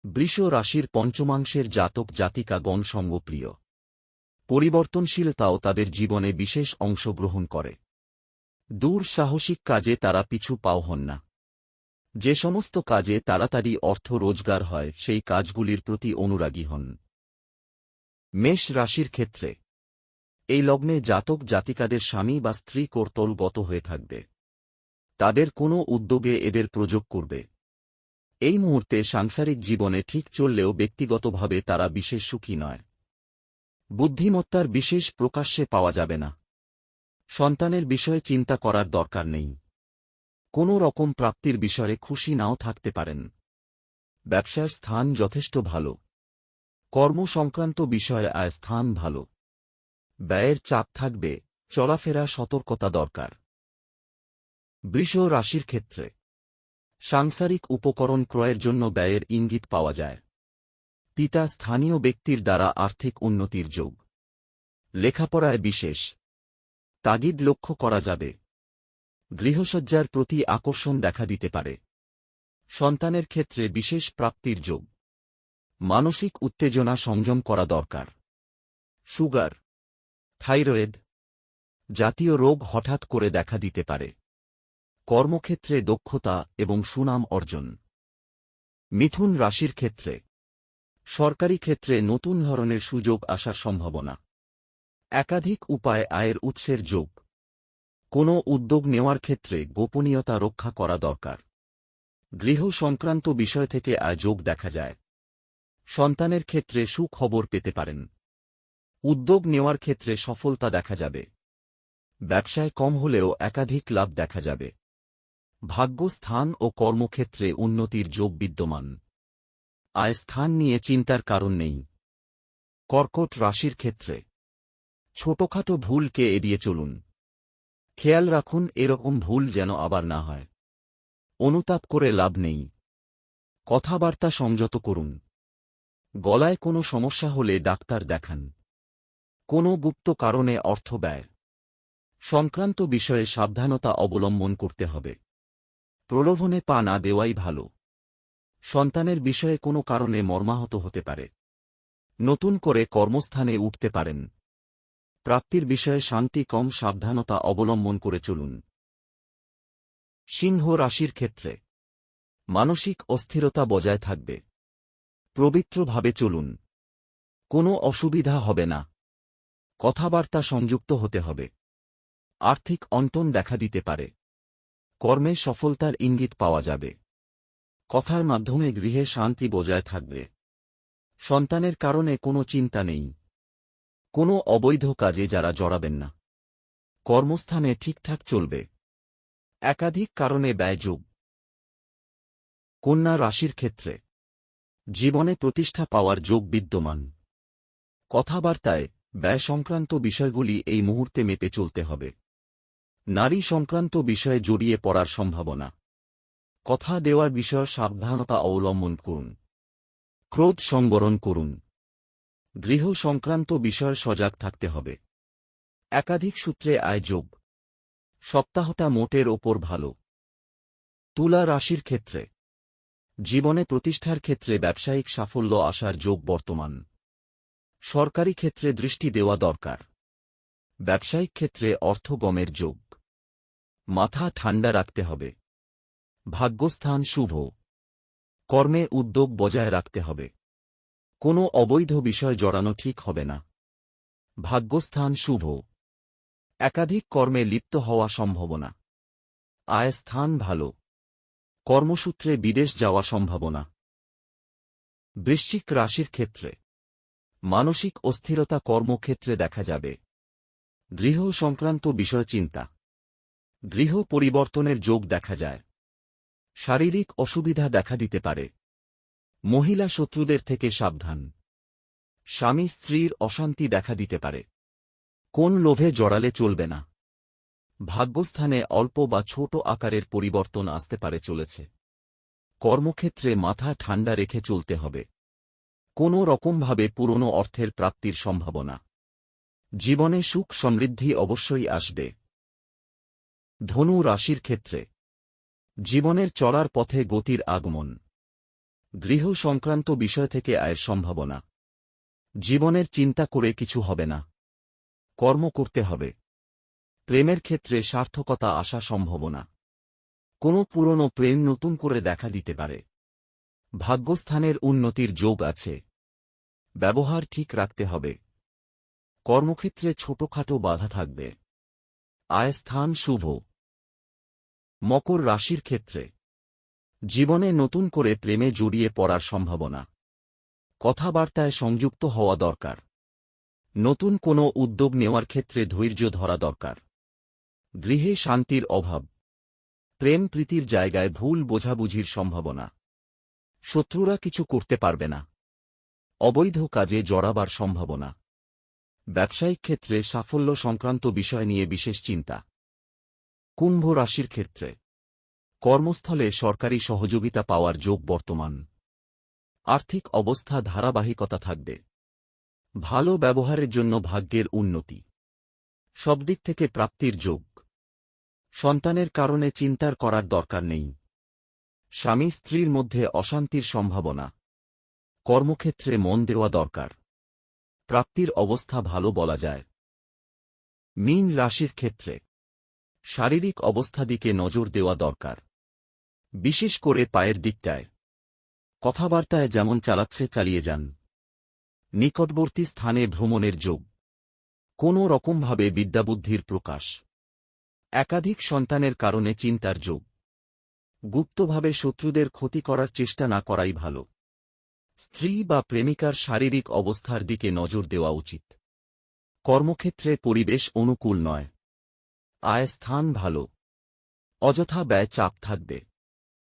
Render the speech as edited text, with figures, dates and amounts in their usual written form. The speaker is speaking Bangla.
বৃষ রাশির পঞ্চমাংশের জাতক জাতিকাগণ সঙ্গপ্রিয়। পরিবর্তনশীলতাও তাদের জীবনে বিশেষ অংশগ্রহণ করে। দূর সাহসিক কাজে তারা পিছু পাও হন না। যে সমস্ত কাজে তাড়াতাড়ি অর্থ রোজগার হয় সেই কাজগুলির প্রতি অনুরাগী হন। মেষ রাশির ক্ষেত্রে এই লগ্নে জাতক জাতিকাদের স্বামী বা স্ত্রী কর্তলগত হয়ে থাকবে। তাদের কোনো উদ্যোগে এদের প্রযোগ করবে। এই মুহূর্তে সাংসারিক জীবনে ঠিক চললেও ব্যক্তিগতভাবে তারা বিশেষ সুখী নয়। বুদ্ধিমত্তার বিশেষ প্রকাশ্যে পাওয়া যাবে না। সন্তানের বিষয়ে চিন্তা করার দরকার নেই। কোনো রকম প্রাপ্তির বিষয়ে খুশি নাও থাকতে পারেন। ব্যবসার স্থান যথেষ্ট ভালো। কর্ম সংক্রান্ত বিষয়ে আয় স্থান ভালো। ব্যয়ের চাপ থাকবে, চলাফেরা সতর্কতা দরকার। বৃষ রাশির ক্ষেত্রে সাংসারিক উপকরণ ক্রয়ের জন্য ব্যয়ের ইঙ্গিত পাওয়া যায়। পিতা স্থানীয় ব্যক্তির দ্বারা আর্থিক উন্নতির যোগ। লেখাপড়ায় বিশেষ তাগিদ লক্ষ্য করা যাবে। গৃহসজ্জার প্রতি আকর্ষণ দেখা দিতে পারে। সন্তানের ক্ষেত্রে বিশেষ প্রাপ্তির যোগ। মানসিক উত্তেজনা সংযম করা দরকার। সুগার, থাইরয়েড জাতীয় রোগ হঠাৎ করে দেখা দিতে পারে। কর্মক্ষেত্রে দক্ষতা এবং সুনাম অর্জন। মিথুন রাশির ক্ষেত্রে সরকারি ক্ষেত্রে নতুন ধরনের সুযোগ আসার সম্ভাবনা। একাধিক উপায়ে আয়ের উৎসের যোগ। কোনো উদ্যোগ নেওয়ার ক্ষেত্রে গোপনীয়তা রক্ষা করা দরকার। গৃহ সংক্রান্ত বিষয় থেকে আয় যোগ দেখা যায়। সন্তানের ক্ষেত্রে সুখবর পেতে পারেন। উদ্যোগ নেওয়ার ক্ষেত্রে সফলতা দেখা যাবে। ব্যবসায় কম হলেও একাধিক লাভ দেখা যাবে। ভাগ্যস্থান ও কর্মক্ষেত্রে উন্নতির যোগ বিদ্যমান। আয় স্থান নিয়ে চিন্তার কারণ নেই। কর্কট রাশির ক্ষেত্রে ছোটখাটো ভুলকে এড়িয়ে চলুন। খেয়াল রাখুন এরকম ভুল যেন আবার না হয়। অনুতাপ করে লাভ নেই। কথাবার্তা সংযত করুন। গলায় কোনো সমস্যা হলে ডাক্তার দেখান। কোনো গুপ্ত কারণে অর্থ ব্যয় সংক্রান্ত বিষয়ে সাবধানতা অবলম্বন করতে হবে। প্রলোভনে পা না দেওয়াই ভালো। সন্তানের বিষয়ে কোনো কারণে মর্মাহত হতে পারে। নতুন করে কর্মস্থানে উঠতে পারেন। প্রাপ্তির বিষয়ে শান্তি কম, সাবধানতা অবলম্বন করে চলুন। সিংহ রাশির ক্ষেত্রে মানসিক অস্থিরতা বজায় থাকবে। পবিত্রভাবে চলুন। কোনো অসুবিধা হবে না। কথাবার্তা সংযুক্ত হতে হবে। আর্থিক অন্টন দেখা দিতে পারে। কর্মে সফলতার ইঙ্গিত পাওয়া যাবে। কথার মাধ্যমে গৃহে শান্তি বজায় থাকবে। সন্তানের কারণে কোনো চিন্তা নেই। কোনো অবৈধ কাজে যারা জড়াবেন না। কর্মস্থানে ঠিকঠাক চলবে। একাধিক কারণে ব্যয় যোগ। কন্যা রাশির ক্ষেত্রে জীবনে প্রতিষ্ঠা পাওয়ার যোগ বিদ্যমান। কথাবার্তায় ব্যয় সংক্রান্ত বিষয়গুলি এই মুহূর্তে মেপে চলতে হবে। নারী সংক্রান্ত বিষয়ে জড়িয়ে পড়ার সম্ভাবনা। কথা দেওয়ার বিষয়ে সাবধানতা অবলম্বন করুন। ক্রোধ সংবরণ করুন। গৃহ সংক্রান্ত বিষয়ে সজাগ থাকতে হবে। একাধিক সূত্রে আয় যোগ। সপ্তাহটা মোটের ওপর ভালো। তুলা রাশির ক্ষেত্রে জীবনে প্রতিষ্ঠার ক্ষেত্রে ব্যবসায়িক সাফল্য আসার যোগ বর্তমান। সরকারি ক্ষেত্রে দৃষ্টি দেওয়া দরকার। ব্যবসায়িক ক্ষেত্রে অর্থগমের যোগ। মাথা ঠান্ডা রাখতে হবে। ভাগ্যস্থান শুভ। কর্মে উদ্যোগ বজায় রাখতে হবে। কোনো অবৈধ বিষয় জড়ানো ঠিক হবে না। ভাগ্যস্থান শুভ। একাধিক কর্মে লিপ্ত হওয়া সম্ভাবনা। আয় স্থান ভালো। কর্মসূত্রে বিদেশ যাওয়া সম্ভাবনা। বৃশ্চিক রাশির ক্ষেত্রে মানসিক অস্থিরতা কর্মক্ষেত্রে দেখা যাবে। গৃহ সংক্রান্ত বিষয় চিন্তা। গৃহ পরিবর্তনের যোগ দেখা যায়। শারীরিক অসুবিধা দেখা দিতে পারে। মহিলা শত্রুদের থেকে সাবধান। স্বামী স্ত্রীর অশান্তি দেখা দিতে পারে। কোন লোভে জড়ালে চলবে না। ভাগ্যস্থানে অল্প বা ছোট আকারের পরিবর্তন আসতে পারে চলেছে। কর্মক্ষেত্রে মাথা ঠান্ডা রেখে চলতে হবে। কোনো রকমভাবে পুরনো অর্থের প্রাপ্তির সম্ভাবনা। জীবনে সুখ সমৃদ্ধি অবশ্যই আসবে। ধনু রাশির ক্ষেত্রে জীবনের চলার পথে গতির আগমন। গৃহ সংক্রান্ত বিষয় থেকে আয়ের সম্ভাবনা। জীবনের চিন্তা করে কিছু হবে না, কর্ম করতে হবে। প্রেমের ক্ষেত্রে সার্থকতা আসা সম্ভাবনা। কোনো পুরনো প্রেম নতুন করে দেখা দিতে পারে। ভাগ্যস্থানের উন্নতির যোগ আছে। ব্যবহার ঠিক রাখতে হবে। কর্মক্ষেত্রে ছোটখাটো বাধা থাকবে। আয়স্থান শুভ। মকর রাশির ক্ষেত্রে জীবনে নতুন করে প্রেমে জড়িয়ে পড়ার সম্ভাবনা। কথাবার্তায় সংযুক্ত হওয়া দরকার। নতুন কোনো উদ্যোগ নেওয়ার ক্ষেত্রে ধৈর্য ধরা দরকার। গৃহে শান্তির অভাব। প্রেম প্রীতির জায়গায় ভুল বোঝাবুঝির সম্ভাবনা। শত্রুরা কিছু করতে পারবে না। অবৈধ কাজে জড়াবার সম্ভাবনা। ব্যবসায়িক ক্ষেত্রে সাফল্য সংক্রান্ত বিষয় নিয়ে বিশেষ চিন্তা। কুম্ভ রাশির ক্ষেত্রে কর্মস্থলে সরকারি সহযোগিতা পাওয়ার যোগ বর্তমান। আর্থিক অবস্থা ধারাবাহিকতা থাকবে। ভালো ব্যবহারের জন্য ভাগ্যের উন্নতি। সব দিক থেকে প্রাপ্তির যোগ। সন্তানের কারণে চিন্তার করার দরকার নেই। স্বামী স্ত্রীর মধ্যে অশান্তির সম্ভাবনা। কর্মক্ষেত্রে মন দেওয়া দরকার। প্রাপ্তির অবস্থা ভালো বলা যায়। মীন রাশির ক্ষেত্রে শারীরিক অবস্থা দিকে নজর দেওয়া দরকার, বিশেষ করে পায়ের দিকটায়। কথাবার্তায় যেমন চালাচ্ছে চালিয়ে যান। নিকটবর্তী স্থানে ভ্রমণের যোগ। কোনো রকমভাবে বিদ্যাবুদ্ধির প্রকাশ। একাধিক সন্তানের কারণে চিন্তার যোগ। গুপ্তভাবে শত্রুদের ক্ষতি করার চেষ্টা না করাই ভালো। স্ত্রী বা প্রেমিকার শারীরিক অবস্থার দিকে নজর দেওয়া উচিত। কর্মক্ষেত্রে পরিবেশ অনুকূল নয়। আয় স্থান ভালো। অযথা ব্যয় চাপ থাকবে।